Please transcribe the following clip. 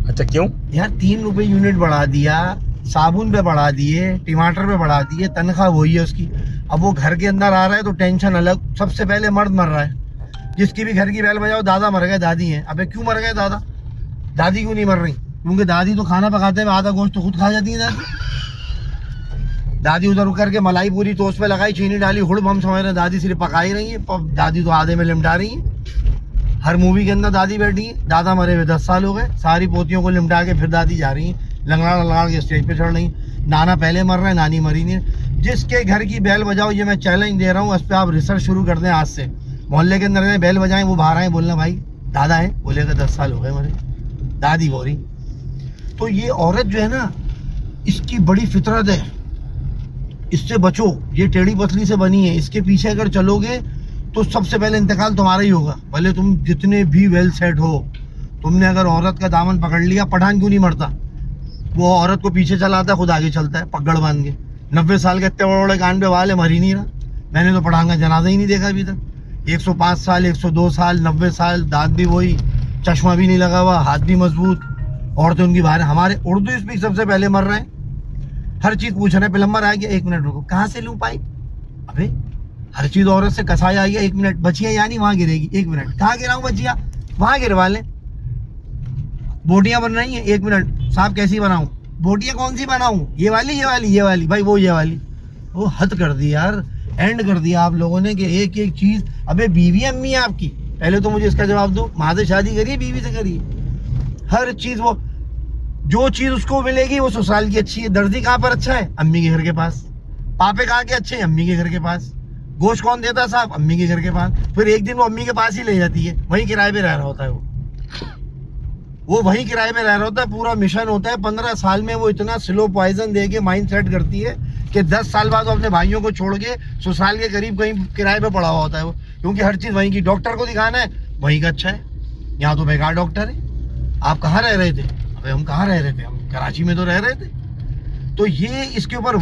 अच्छा क्यों? यार 3 रुपए यूनिट बढ़ा दिया, साबुन पे बढ़ा दिए, टमाटर पे बढ़ा दिए, तनख्वाह वही है उसकी। अब वो घर के अंदर आ रहा है तो टेंशन अलग। सबसे पहले मर्द मर रहा है। जिसकी भी घर की बैल बजाओ, दादा मर गए, दादी हैं। अबे क्यों मर गए दादा? दादी क्यों नहीं मर रही? क्योंकि दादी तो खाना पकाते हैं, आधा गोश्त तो खुद खा जाती है दादी। दादी उधर उकर के मलाई पूरी टोस्ट पे लगाई, चीनी डाली, हुड़ हम समझ रहे हैं दादी सिर्फ पका ही रही है। दादी तो आधे में लिमटा रही है। हर मूवी के अंदर दादी बैठी है। दादा मरे हुए 10 साल हो गए, सारी पोतियों को लिमटा के फिर दादी जा रही है, लंगड़ा लंगड़ा के स्टेज पे चढ़ रही। नाना पहले मर रहे हैं, नानी मरी नहीं। जिसके घर की बैल बजाओ, ये मैं चैलेंज दे रहा हूँ, इस पर आप रिसर्च शुरू कर दें आज से। मोहल्ले के अंदर बैल बजाएं, वो बाहर आए, बोलना भाई दादा है, बोलेगा 10 साल हो गए मरे, दादी बोल रही। तो ये औरत जो है ना, इसकी बड़ी फितरत है, इससे बचो। ये टेढ़ी पतली से बनी है, इसके पीछे अगर चलोगे तो सबसे पहले इंतकाल तुम्हारा ही होगा। भले तुम जितने भी वेल सेट हो, तुमने अगर औरत का दामन पकड़ लिया, पठान क्यों नहीं मरता? वो औरत को पीछे चलाता है, खुद आगे चलता है पकड़ बांध के। 90 साल के इतने बड़े बड़े कान पे वाले, मर ही नहीं रहा। मैंने तो पठान का जनाजा ही नहीं देखा अभी तक। 105 साल, 102 साल, 90 साल, दांत भी वही, चश्मा भी नहीं लगा हुआ, हाथ भी मजबूत, औरतें उनकी बाहर। हमारे उर्दू स्पीक सबसे पहले मर रहे हैं, हर चीज पूछ रहे हैं। प्लम्बर आ गया, 1 मिनट रुको, कहाँ से लूं पाइप? अबे हर चीज औरत से। कसाई आ गया, 1 मिनट, बचिया यानी वहां गिरेगी, 1 मिनट, कहाँ गिराऊं बचिया? वहां गिरवा ले। बोटियां बन रही हैं, 1 मिनट, साहब कैसी बनाऊं? बोटियां कौन सी बनाऊं? ये वाली, ये वाली, ये वाली, भाई वो ये वाली। वो हद कर दी यार, एंड कर दिया आप लोगों ने कि एक एक चीज। अबे बीवी अम्मी है आपकी, पहले तो मुझे इसका जवाब दो। माँ से शादी करिए, बीवी से करिए। हर चीज वो, जो चीज उसको मिलेगी वो ससुराल की अच्छी है। दर्जी कहाँ पर अच्छा है? अम्मी के घर के पास। पापे कहाँ के अच्छे हैं? अम्मी के घर के पास। गोश्त कौन देता है साहब? अम्मी के घर के पास। फिर एक दिन वो अम्मी के पास ही ले जाती है, वहीं किराए पे रह रहा होता है वो वहीं किराए पे रह रहा होता है। पूरा मिशन होता है, 15 साल में वो इतना स्लो पॉइजन दे के माइंड सेट करती है कि 10 साल बाद वो अपने भाइयों को छोड़ के ससुराल के करीब कहीं किराए पे पड़ा हुआ होता है वो। क्योंकि हर चीज वहीं की, डॉक्टर को दिखाना है वहीं का अच्छा है। यहाँ तो बेकार डॉक्टर है। आप कहाँ रह रहे थे? अबे हम कहाँ रह रहे थे? हम कराची में तो रह रहे थे। तो ये इसके ऊपर